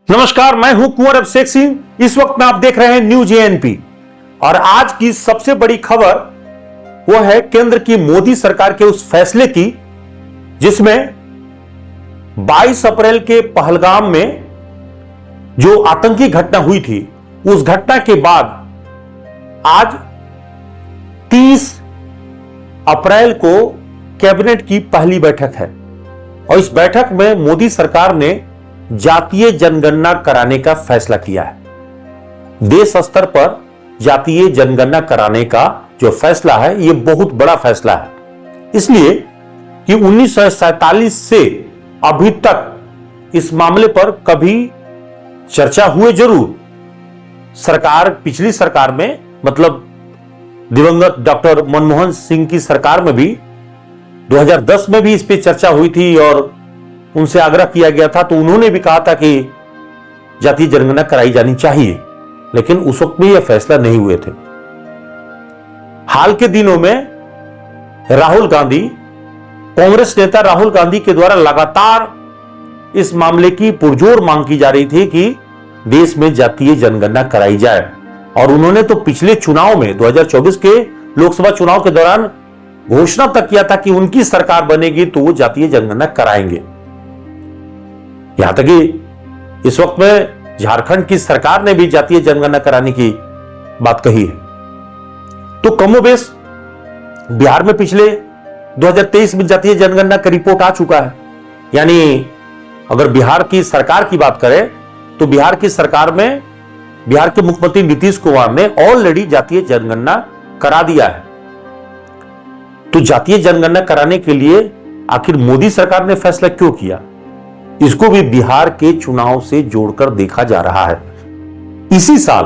नमस्कार, मैं हूं कुंवर अभिषेक सिंह। इस वक्त में आप देख रहे हैं न्यूज एएनपी और आज की सबसे बड़ी खबर वो है केंद्र की मोदी सरकार के उस फैसले की जिसमें 22 अप्रैल के पहलगाम में जो आतंकी घटना हुई थी, उस घटना के बाद आज 30 अप्रैल को कैबिनेट की पहली बैठक है और इस बैठक में मोदी सरकार ने जातीय जनगणना कराने का फैसला किया है। देश स्तर पर जातीय जनगणना कराने का जो फैसला है, यह बहुत बड़ा फैसला है, इसलिए कि 1947 से अभी तक इस मामले पर कभी चर्चा हुए जरूर। सरकार, पिछली सरकार में, मतलब दिवंगत डॉक्टर मनमोहन सिंह की सरकार में भी 2010 में भी इस पर चर्चा हुई थी और उनसे आग्रह किया गया था, तो उन्होंने भी कहा था कि जातीय जनगणना कराई जानी चाहिए, लेकिन उस वक्त में यह फैसला नहीं हुए थे। हाल के दिनों में राहुल गांधी, कांग्रेस नेता राहुल गांधी के द्वारा लगातार इस मामले की पुरजोर मांग की जा रही थी कि देश में जातीय जनगणना कराई जाए और उन्होंने तो पिछले चुनाव में 2024 के लोकसभा चुनाव के दौरान घोषणा तक किया था कि उनकी सरकार बनेगी तो वो जातीय जनगणना कराएंगे। यहां तक कि इस वक्त में झारखंड की सरकार ने भी जातीय जनगणना कराने की बात कही है। तो कमोबेश बिहार में पिछले 2023 में जातीय जनगणना का रिपोर्ट आ चुका है। यानी अगर बिहार की सरकार की बात करें तो बिहार की सरकार में बिहार के मुख्यमंत्री नीतीश कुमार ने ऑलरेडी जातीय जनगणना करा दिया है। तो जातीय जनगणना कराने के लिए आखिर मोदी सरकार ने फैसला क्यों किया, इसको भी बिहार के चुनाव से जोड़कर देखा जा रहा है। इसी साल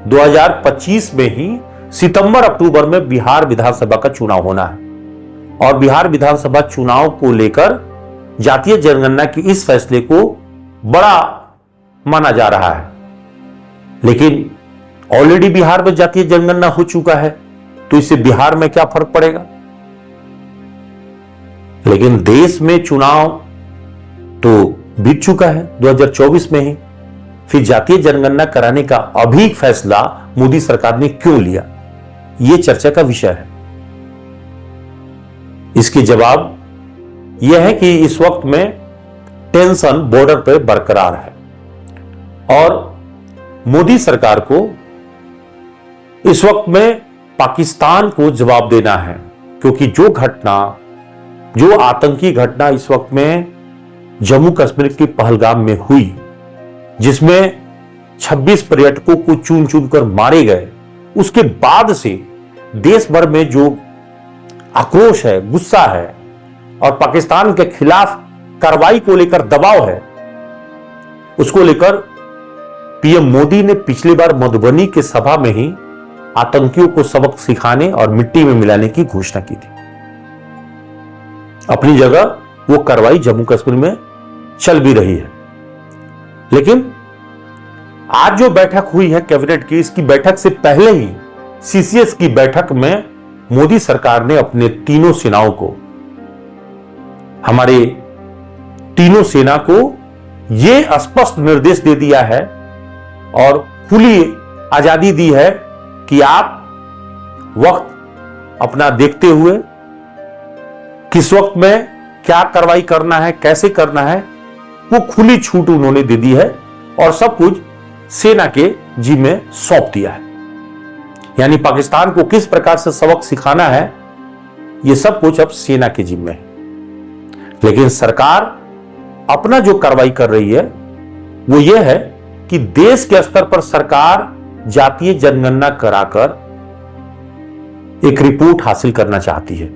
2025 में ही सितंबर अक्टूबर में बिहार विधानसभा का चुनाव होना है और बिहार विधानसभा चुनाव को लेकर जातीय जनगणना के इस फैसले को बड़ा माना जा रहा है। लेकिन ऑलरेडी बिहार में जातीय जनगणना हो चुका है, तो इससे बिहार में क्या फर्क पड़ेगा। लेकिन देश में चुनाव तो बीत चुका है 2024 में ही, फिर जातीय जनगणना कराने का अभी फैसला मोदी सरकार ने क्यों लिया, यह चर्चा का विषय है। इसके जवाब यह है कि इस वक्त में टेंशन बॉर्डर पर बरकरार है और मोदी सरकार को इस वक्त में पाकिस्तान को जवाब देना है, क्योंकि जो आतंकी घटना इस वक्त में जम्मू कश्मीर के पहलगाम में हुई, जिसमें 26 पर्यटकों को चुन चुन कर मारे गए, उसके बाद से देश भर में जो आक्रोश है, गुस्सा है और पाकिस्तान के खिलाफ कार्रवाई को लेकर दबाव है, उसको लेकर पीएम मोदी ने पिछली बार मधुबनी के सभा में ही आतंकियों को सबक सिखाने और मिट्टी में मिलाने की घोषणा की थी। अपनी जगह वो कार्रवाई जम्मू कश्मीर में चल भी रही है। लेकिन आज जो बैठक हुई है कैबिनेट की, इसकी बैठक से पहले ही सीसीएस की बैठक में मोदी सरकार ने अपने तीनों सेनाओं को, हमारे तीनों सेना को यह स्पष्ट निर्देश दे दिया है और खुली आजादी दी है कि आप वक्त अपना देखते हुए किस वक्त में क्या कार्रवाई करना है, कैसे करना है, वो खुली छूट उन्होंने दे दी है और सब कुछ सेना के जिम्मे सौंप दिया है। यानी पाकिस्तान को किस प्रकार से सबक सिखाना है, ये सब कुछ अब सेना के जिम्मे है। लेकिन सरकार अपना जो कार्रवाई कर रही है वो ये है कि देश के स्तर पर सरकार जातीय जनगणना कराकर एक रिपोर्ट हासिल करना चाहती है।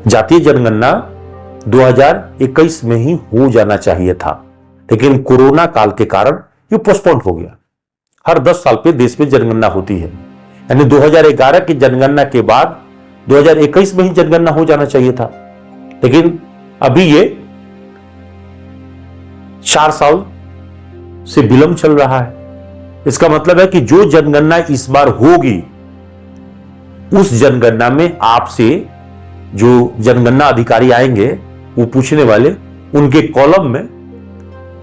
जातीय जनगणना 2021 में ही हो जाना चाहिए था, लेकिन कोरोना काल के कारण ये पोस्टपोन हो गया। हर 10 साल पे देश में जनगणना होती है, यानी 2011 की जनगणना के बाद 2021 में ही जनगणना हो जाना चाहिए था, लेकिन अभी ये 4 साल से विलंब चल रहा है। इसका मतलब है कि जो जनगणना इस बार होगी, उस जनगणना में आपसे जो जनगणना अधिकारी आएंगे वो पूछने वाले, उनके कॉलम में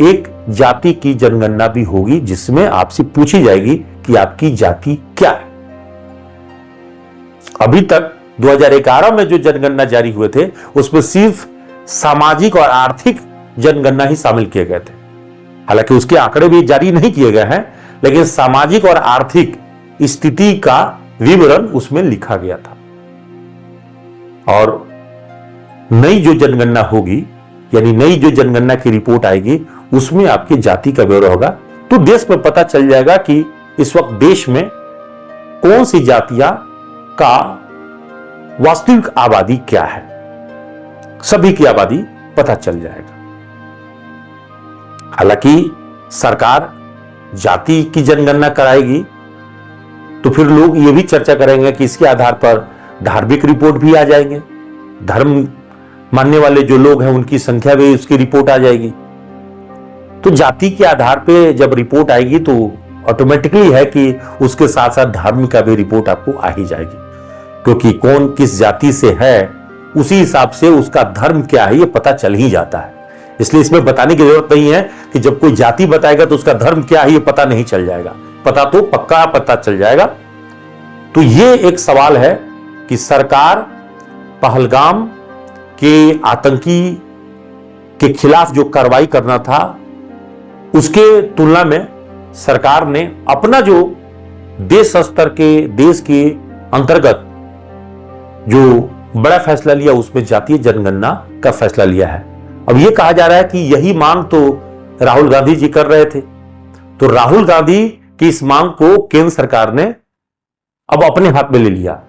एक जाति की जनगणना भी होगी, जिसमें आपसे पूछी जाएगी कि आपकी जाति क्या है। अभी तक 2011 में जो जनगणना जारी हुए थे उसमें सिर्फ सामाजिक और आर्थिक जनगणना ही शामिल किए गए थे। हालांकि उसके आंकड़े भी जारी नहीं किए गए हैं, लेकिन सामाजिक और आर्थिक स्थिति का विवरण उसमें लिखा गया था। और नई जो जनगणना होगी, यानी नई जो जनगणना की रिपोर्ट आएगी, उसमें आपकी जाति का ब्यौरा होगा, तो देश में पता चल जाएगा कि इस वक्त देश में कौन सी जातियां का वास्तविक आबादी क्या है। सभी की आबादी पता चल जाएगा। हालांकि सरकार जाति की जनगणना कराएगी तो फिर लोग ये भी चर्चा करेंगे कि इसके आधार पर धार्मिक रिपोर्ट भी आ जाएंगे, धर्म मानने वाले जो लोग हैं उनकी संख्या भी उसकी रिपोर्ट आ जाएगी। तो जाति के आधार पे जब रिपोर्ट आएगी तो ऑटोमेटिकली है कि उसके साथ साथ धर्म का भी रिपोर्ट आपको आ ही जाएगी, क्योंकि कौन किस जाति से है उसी हिसाब से उसका धर्म क्या है ये पता चल ही जाता है। इसलिए इसमें बताने की जरूरत नहीं है कि जब कोई जाति बताएगा तो उसका धर्म क्या है ये पता नहीं चल जाएगा, पता तो पक्का पता चल जाएगा। तो ये एक सवाल है कि सरकार पहलगाम के आतंकी के खिलाफ जो कार्रवाई करना था उसके तुलना में सरकार ने अपना जो देश स्तर के देश के अंतर्गत जो बड़ा फैसला लिया उसमें जातीय जनगणना का फैसला लिया है। अब यह कहा जा रहा है कि यही मांग तो राहुल गांधी जी कर रहे थे, तो राहुल गांधी की इस मांग को केंद्र सरकार ने अब अपने हाथ में ले लिया।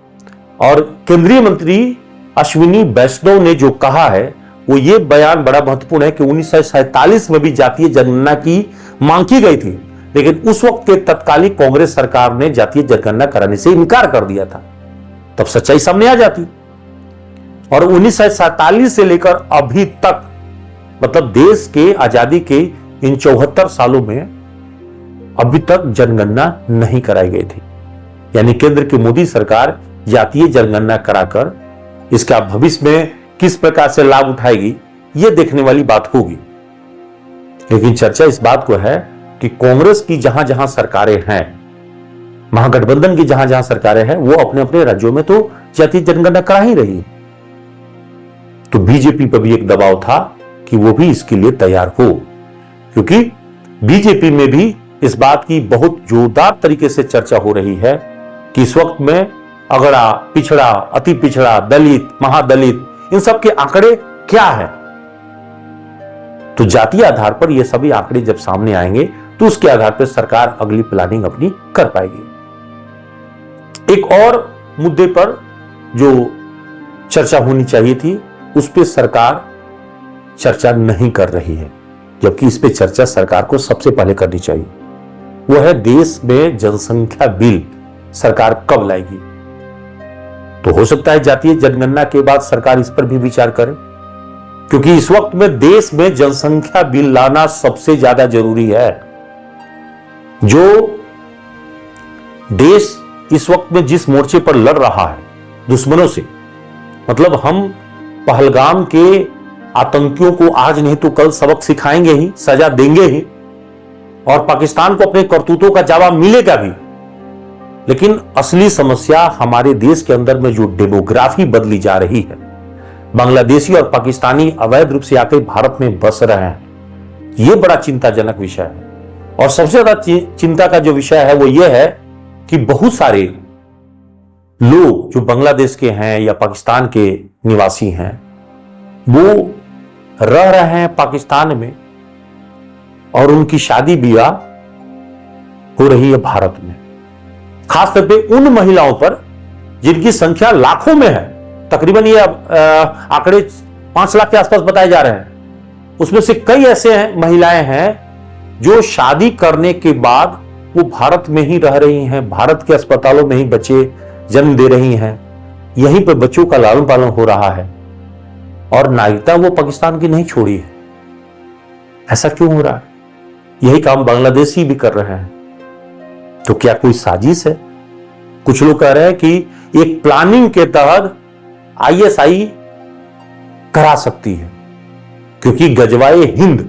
और केंद्रीय मंत्री अश्विनी वैष्णव ने जो कहा है वो ये बयान बड़ा महत्वपूर्ण है कि 1947 में भी जातीय जनगणना की मांग की गई थी, लेकिन उस वक्त के तत्कालीन कांग्रेस सरकार ने जातीय जनगणना कराने से इनकार कर दिया था। तब सच्चाई सामने आ जाती। और 1947 से लेकर अभी तक, मतलब देश के आजादी के इन 74 सालों में अभी तक जनगणना नहीं कराई गई थी। यानी केंद्र की मोदी सरकार जातीय जनगणना कराकर इसका भविष्य में किस प्रकार से लाभ उठाएगी यह देखने वाली बात होगी। लेकिन चर्चा इस बात को है कि कांग्रेस की जहां जहां सरकारें हैं, महागठबंधन की जहां जहां सरकारें हैं, वो अपने अपने राज्यों में तो जातीय जनगणना करा ही रही। तो बीजेपी पर भी एक दबाव था कि वो भी इसके लिए तैयार हो, क्योंकि बीजेपी में भी इस बात की बहुत जोरदार तरीके से चर्चा हो रही है कि इस वक्त में अगड़ा, पिछड़ा, अति पिछड़ा, दलित, महादलित, इन सब के आंकड़े क्या है। तो जातीय आधार पर ये सभी आंकड़े जब सामने आएंगे तो उसके आधार पर सरकार अगली प्लानिंग अपनी कर पाएगी। एक और मुद्दे पर जो चर्चा होनी चाहिए थी उस पर सरकार चर्चा नहीं कर रही है, जबकि इस पे चर्चा सरकार को सबसे पहले करनी चाहिए। वो है देश में जनसंख्या बिल सरकार कब लाएगी। तो हो सकता है जातीय जनगणना के बाद सरकार इस पर भी विचार करे, क्योंकि इस वक्त में देश में जनसंख्या बिल लाना सबसे ज्यादा जरूरी है। जो देश इस वक्त में जिस मोर्चे पर लड़ रहा है दुश्मनों से, मतलब हम पहलगाम के आतंकियों को आज नहीं तो कल सबक सिखाएंगे ही, सजा देंगे ही, और पाकिस्तान को अपने करतूतों का जवाब मिलेगा भी। लेकिन असली समस्या हमारे देश के अंदर में जो डेमोग्राफी बदली जा रही है, बांग्लादेशी और पाकिस्तानी अवैध रूप से आकर भारत में बस रहे हैं, यह बड़ा चिंताजनक विषय है। और सबसे ज्यादा चिंता का जो विषय है वो यह है कि बहुत सारे लोग जो बांग्लादेश के हैं या पाकिस्तान के निवासी हैं वो रह रहे हैं पाकिस्तान में और उनकी शादी ब्याह हो रही है भारत में। खासतौर पे उन महिलाओं पर जिनकी संख्या लाखों में है, तकरीबन ये आंकड़े 5 लाख के आसपास बताए जा रहे हैं। उसमें से कई ऐसे महिलाएं हैं जो शादी करने के बाद वो भारत में ही रह रही हैं, भारत के अस्पतालों में ही बच्चे जन्म दे रही हैं, यहीं पर बच्चों का लालन पालन हो रहा है और नागरिकता वो पाकिस्तान की नहीं छोड़ी है। ऐसा क्यों हो रहा है? यही काम बांग्लादेशी भी कर रहे हैं। तो क्या कोई साजिश है? कुछ लोग कह रहे हैं कि एक प्लानिंग के तहत आईएसआई करा सकती है, क्योंकि गजवाए हिंद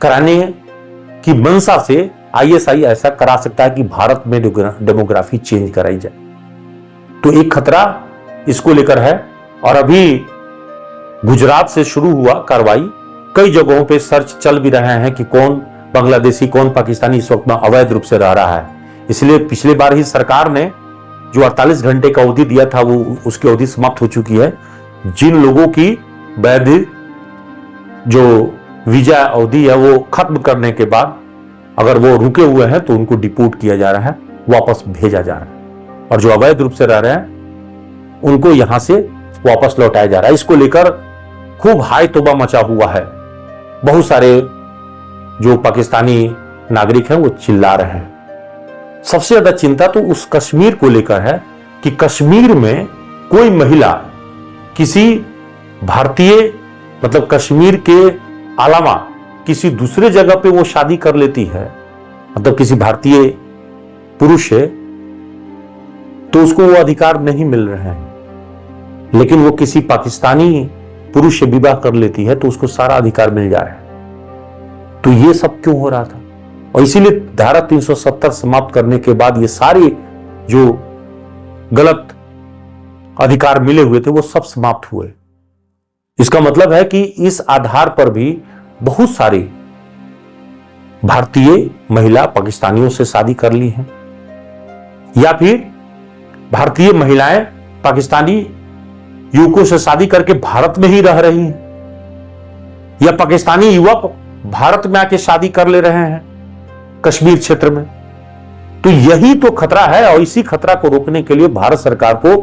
कराने की मंशा से आईएसआई ऐसा करा सकता है कि भारत में डेमोग्राफी चेंज कराई जाए। तो एक खतरा इसको लेकर है। और अभी गुजरात से शुरू हुआ कार्रवाई, कई जगहों पे सर्च चल भी रहे हैं कि कौन बांग्लादेशी कौन पाकिस्तानी इस वक्त में अवैध रूप से रह रहा है। इसलिए पिछले बार ही सरकार ने जो 48 घंटे का अवधि दिया था वो उसकी अवधि समाप्त हो चुकी है। जिन लोगों की वैध जो वीजा अवधि है वो खत्म करने के बाद अगर वो रुके हुए हैं तो उनको डिपोर्ट किया जा रहा है, वापस भेजा जा रहा है। और जो अवैध रूप से रह रहे हैं उनको यहां से वापस लौटाया जा रहा है। इसको लेकर खूब हाय तौबा मचा हुआ है। बहुत सारे जो पाकिस्तानी नागरिक हैं वो चिल्ला रहे हैं। सबसे ज्यादा चिंता तो उस कश्मीर को लेकर है कि कश्मीर में कोई महिला किसी भारतीय मतलब कश्मीर के अलावा किसी दूसरे जगह पे वो शादी कर लेती है, मतलब किसी भारतीय पुरुष है, तो उसको वो अधिकार नहीं मिल रहे हैं। लेकिन वो किसी पाकिस्तानी पुरुष से विवाह कर लेती है तो उसको सारा अधिकार मिल जा रहा है। तो ये सब क्यों हो रहा था? और इसीलिए धारा 370 समाप्त करने के बाद ये सारे जो गलत अधिकार मिले हुए थे वो सब समाप्त हुए। इसका मतलब है कि इस आधार पर भी बहुत सारी भारतीय महिला पाकिस्तानियों से शादी कर ली हैं, या फिर भारतीय महिलाएं पाकिस्तानी युवकों से शादी करके भारत में ही रह रही हैं, या पाकिस्तानी युवक भारत में आके शादी कर ले रहे हैं कश्मीर क्षेत्र में। तो यही तो खतरा है और इसी खतरा को रोकने के लिए भारत सरकार को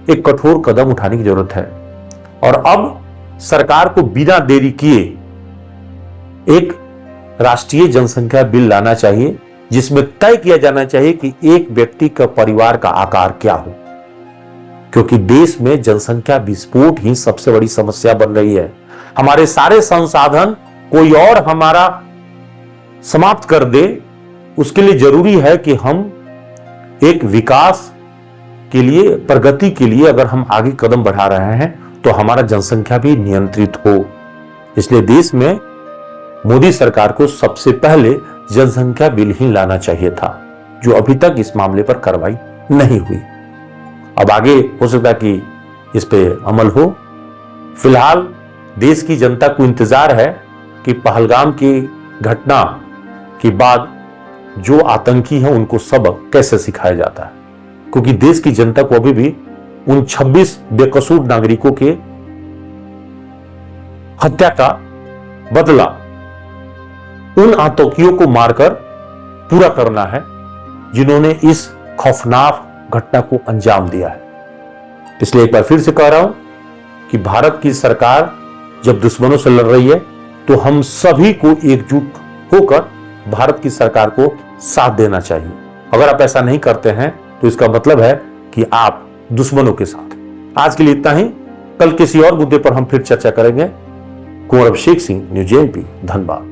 एक कठोर कदम उठाने की जरूरत है। और अब सरकार को बिना देरी किए एक राष्ट्रीय जनसंख्या बिल लाना चाहिए जिसमें तय किया जाना चाहिए कि एक व्यक्ति का परिवार का आकार क्या हो, क्योंकि देश में जनसंख्या विस्फोट ही सबसे बड़ी समस्या बन रही है। हमारे सारे संसाधन कोई और हमारा समाप्त कर दे, उसके लिए जरूरी है कि हम एक विकास के लिए प्रगति के लिए अगर हम आगे कदम बढ़ा रहे हैं तो हमारा जनसंख्या भी नियंत्रित हो। इसलिए देश में मोदी सरकार को सबसे पहले जनसंख्या बिल ही लाना चाहिए था, जो अभी तक इस मामले पर कार्रवाई नहीं हुई। अब आगे हो सकता है कि इस पे अमल हो। फिलहाल देश की जनता को इंतजार है कि पहलगाम की घटना के बाद जो आतंकी हैं उनको सबक कैसे सिखाया जाता है, क्योंकि देश की जनता को अभी भी उन 26 बेकसूर नागरिकों के हत्या का बदला उन आतंकियों को मारकर पूरा करना है जिन्होंने इस खौफनाक घटना को अंजाम दिया है। इसलिए एक बार फिर से कह रहा हूं कि भारत की सरकार जब दुश्मनों से लड़ रही है तो हम सभी को एकजुट होकर भारत की सरकार को साथ देना चाहिए। अगर आप ऐसा नहीं करते हैं तो इसका मतलब है कि आप दुश्मनों के साथ। आज के लिए इतना ही, कल किसी और मुद्दे पर हम फिर चर्चा करेंगे। कुंवर अभिषेक सिंह, न्यूज़ JNP, धनबाद।